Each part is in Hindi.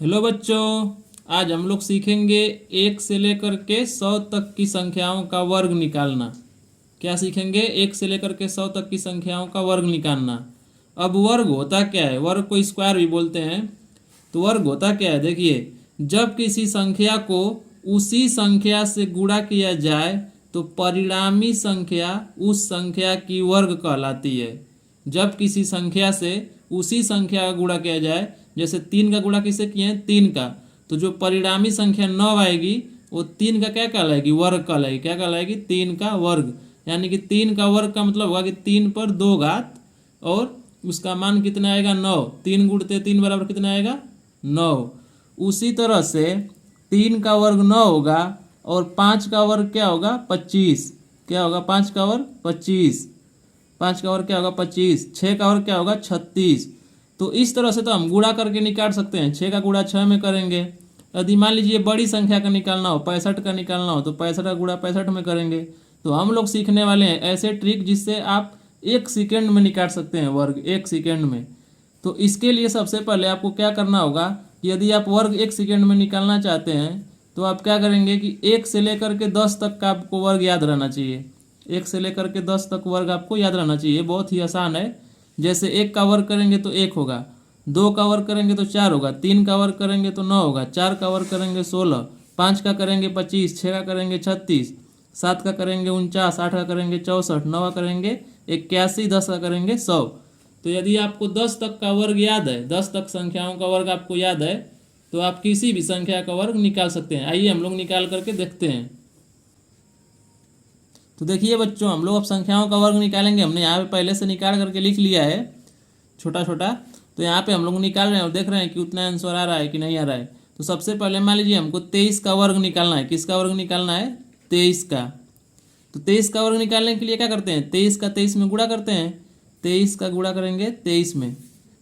हेलो बच्चों, आज हम लोग सीखेंगे 1 से लेकर के 100 तक की संख्याओं का वर्ग निकालना। क्या सीखेंगे? 1 से लेकर के 100 तक की संख्याओं का वर्ग निकालना। अब वर्ग होता क्या है? वर्ग को स्क्वायर भी बोलते हैं। तो वर्ग होता क्या है? देखिए, जब किसी संख्या को उसी संख्या से गुणा किया जाए तो परिणामी संख्या उस संख्या की वर्ग कहलाती है। जब किसी संख्या से उसी संख्या का गुणा किया जाए, जैसे 3 का गुणा किससे किए हैं? 3 का, तो जो परिणामी संख्या 9 आएगी वो 3 का क्या कहलाएगी? वर्ग कहलाएगी। क्या कहलाएगी? 3 का वर्ग। यानी कि 3 का वर्ग का मतलब होगा कि 3 पर 2 घात और उसका मान कितना आएगा? 9। 3 गुणते 3 बराबर कितना आएगा? 9। उसी तरह से 3 का वर्ग 9 होगा और 5 का वर्ग क्या होगा? 25। क्या होगा? 5 का वर्ग 25। 5 का वर्ग क्या होगा? 25। 6 का वर्ग क्या होगा? 36। तो इस तरह से तो हम गुणा करके निकाल सकते हैं। 6 का गुणा 6 में करेंगे। यदि मान लीजिए बड़ी संख्या का निकालना हो, 65 का निकालना हो, तो 65 का गुणा 65 में करेंगे। तो हम लोग सीखने वाले हैं ऐसे ट्रिक जिससे आप 1 सेकेंड में निकाल सकते हैं वर्ग, 1 सेकेंड में। तो इसके लिए सबसे पहले आपको क्या करना होगा कि यदि आप वर्ग 1 सेकेंड में निकालना चाहते हैं तो आप क्या करेंगे कि 1 से लेकर के 10 तक का आपको वर्ग याद रहना चाहिए। 1 से लेकर के 10 तक वर्ग आपको याद रहना चाहिए। बहुत ही आसान है। जैसे 1 का वर्ग करेंगे तो 1 होगा, 2 का वर्ग करेंगे तो 4 होगा, 3 का वर्ग करेंगे तो 9 होगा, 4 का वर्ग करेंगे 16, 5 का करेंगे 25, 6 का करेंगे 36, 7 का करेंगे 49, 8 का करेंगे 64, 9 का करेंगे 81, 10 का करेंगे 100। तो यदि आपको 10 तक का वर्ग याद है, 10 तक संख्याओं का वर्ग आपको याद है, तो आप किसी भी संख्या का वर्ग निकाल सकते हैं। आइए हम लोग निकाल करके देखते हैं। तो देखिए बच्चों, हम लोग अब संख्याओं का वर्ग निकालेंगे। हमने यहाँ पे पहले से निकाल करके लिख लिया है छोटा छोटा। तो यहाँ पे हम लोग निकाल रहे हैं और देख रहे हैं कि उतना आंसर आ रहा है कि नहीं आ रहा है। तो सबसे पहले मान लीजिए हमको 23 का वर्ग निकालना है। किसका वर्ग निकालना है? 23 का। तो 23 का वर्ग निकालने के लिए क्या करते हैं? 23 का 23 में गुणा करते हैं। 23 का गुणा करेंगे 23 में,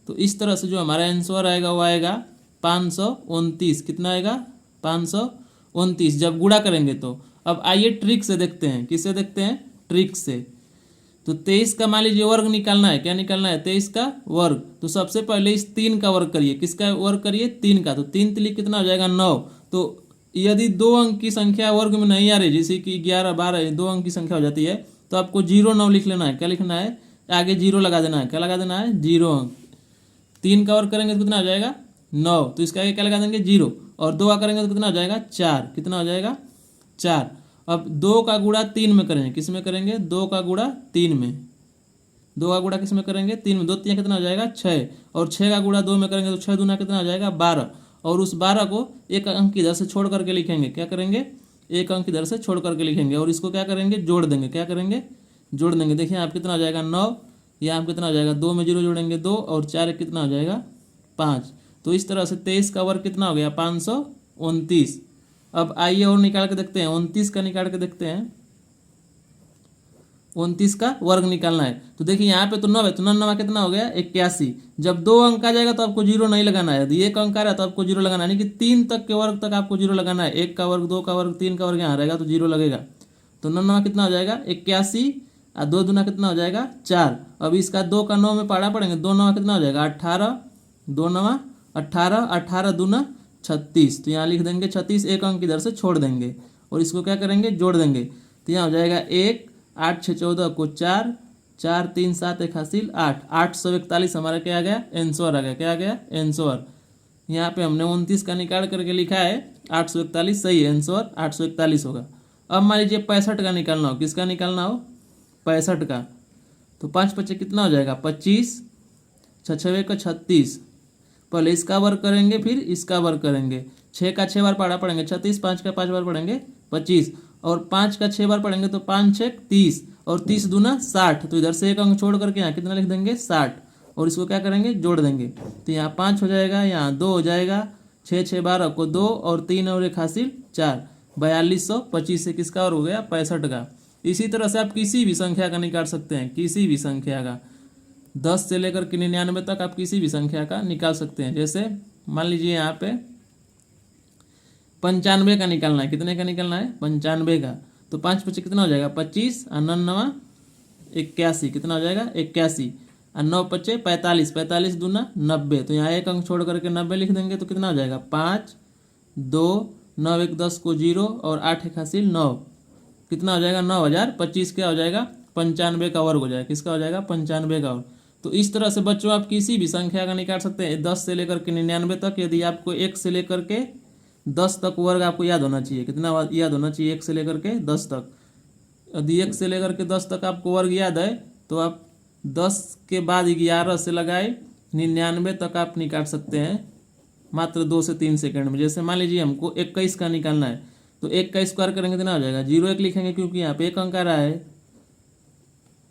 तो इस तरह से जो हमारा आंसर आएगा वो आएगा 529। कितना आएगा? 529 जब गुणा करेंगे तो। अब आइए ट्रिक से देखते हैं। किससे देखते हैं? ट्रिक से। तो 23 का मान लीजिए वर्ग निकालना है। क्या निकालना है? 23 का वर्ग। तो सबसे पहले इस 3 का वर्ग करिए। किसका वर्ग करिए? 3 का। तो 3 तिली कितना हो जाएगा? 9। तो यदि 2 अंक की संख्या वर्ग में नहीं आ रही, जैसे कि 11, 12, 2 अंक की संख्या हो जाती है, तो आपको 0, 9 लिख लेना है। क्या लिखना है? आगे 0 लगा देना है। क्या लगा देना है? 0 अंक। 3 का वर्ग करेंगे तो कितना हो जाएगा? 9। तो इसका आगे क्या लगा देंगे? 0। और 2 का करेंगे तो कितना हो जाएगा? 4। कितना हो जाएगा? 4। अब 2 का गुणा 3 में करेंगे। किस में करेंगे? 2 का गुणा 3 में। 2 का गुणा किस में करेंगे? 3 में। 2 3 कितना हो जाएगा? 6। और 6 का गुणा 2 में करेंगे तो 6 दूना कितना हो जाएगा? 12। और उस 12 को एक अंक इधर से छोड़ करके लिखेंगे। क्या करेंगे? एक अंक इधर से छोड़ करके लिखेंगे और इसको क्या करेंगे? जोड़ देंगे। क्या करेंगे? जोड़ देंगे। देखिए आप कितना हो जाएगा? 9। यहाँ कितना हो जाएगा? 2 में 0 जोड़ेंगे 2 और 4 कितना हो जाएगा? 5। तो इस तरह से 23 का वर्ग कितना हो गया? 529। अब आइए और निकाल के देखते हैं। 29 का निकाल के देखते हैं। 29 का वर्ग निकालना है। तो देखिए यहाँ पे तो 9 है, तो 9 कितना हो गया? 81। जब 2 अंक आ जाएगा तो आपको 0 नहीं लगाना है। यदि 1 अंक आ रहा है तो आपको 0 लगाना है। यानी कि 3 तक के वर्ग तक आपको 0 लगाना है। 1 का वर्ग, 2 का वर्ग, 3 का वर्ग यहाँ रहेगा तो 0 लगेगा। तो 9 कितना हो जाएगा? 81। और 2 दूना कितना हो जाएगा? 4। अब इसका 2 का 9 में पढ़ा पड़ेंगे। 2 9 कितना हो जाएगा? 18। 2 9 18, 18 दूना 36। तो यहाँ लिख देंगे 36। एक अंक इधर से छोड़ देंगे और इसको क्या करेंगे? जोड़ देंगे। तो यहाँ हो जाएगा 1, 8 6 14 को 4, 4 3 7 1 हासिल 8, 841 हमारा क्या आ गया? आंसर आ गया। क्या आ गया? आंसर। यहाँ पे हमने 29 का निकाल करके लिखा है 841। सही है, आंसर 841 होगा। अब मान लीजिए 65 का निकालना हो। किसका निकालना हो? 65 का। तो 5 5 कितना हो जाएगा? 25, 6 6 का 36। पहले इसका वर्ग करेंगे फिर इसका वर्ग करेंगे। 6 का 6 बार पढ़ा पड़ेंगे 36, 5 का 5 बार पढ़ेंगे 25, और 5 का 6 बार पढ़ेंगे तो 5 6 30, और 30 दूना 60। तो इधर से एक अंक छोड़ करके यहाँ कितना लिख देंगे? 60। और इसको क्या करेंगे? जोड़ देंगे। तो यहाँ 5 हो जाएगा, यहाँ 2 हो जाएगा, 6 6 12 को 2 और 3 और 1 हासिल 4, 4225 से किसका और हो गया? 65 का। इसी तरह से आप किसी भी संख्या का निकाल सकते हैं। किसी भी संख्या का 10 से लेकर के 99 तक आप किसी भी संख्या का निकाल सकते हैं। जैसे मान लीजिए यहाँ पे 95 का निकालना है। कितने का निकालना है? 95 का। तो 5 5 कितना हो जाएगा? 25 और 9 9 81। कितना हो जाएगा? 81। और 9 पच्चे 45, 45 दूना 90। तो यहाँ एक अंक छोड़ करके 90 लिख देंगे तो कितना हो जाएगा 5 2 9 1 10 को 0 और 8 एक हासिल 9, कितना हो जाएगा 9025। क्या हो जाएगा 95 का वर्ग हो जाएगा। किसका हो जाएगा 95 का वर्ग। तो इस तरह से बच्चों आप किसी भी संख्या का निकाल सकते हैं 10 से लेकर के 99 तक। यदि आपको 1 से लेकर के 10 तक वर्ग आपको याद होना चाहिए, कितना याद होना चाहिए 1 से लेकर के 10 तक। यदि 1 से लेकर के 10 तक आपको वर्ग याद है तो आप 10 के बाद 11 से लगाए 99 तक आप निकाल सकते हैं मात्र 2 से 3 सेकंड में। जैसे मान लीजिए हमको 21 का निकालना है तो 1 का स्क्वायर करेंगे कितना हो जाएगा 01 लिखेंगे, क्योंकि यहाँ पे एक अंक आ रहा है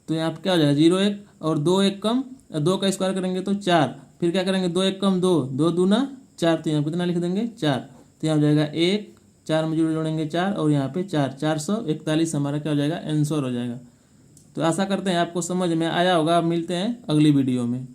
तो यहाँ पे क्या हो जाएगा 01 और 2 एक कम, 2 का स्क्वायर करेंगे तो 4, फिर क्या करेंगे 2 एक कम 2, 2 दूना 4, तो यहाँ कितना लिख देंगे 4। तो यहाँ हो जाएगा 1, 4 में जोड़ेंगे 4 और यहाँ पे 4, 441 हमारा क्या हो जाएगा आंसर हो जाएगा। तो आशा करते हैं आपको समझ में आया होगा। अब मिलते हैं अगली वीडियो में।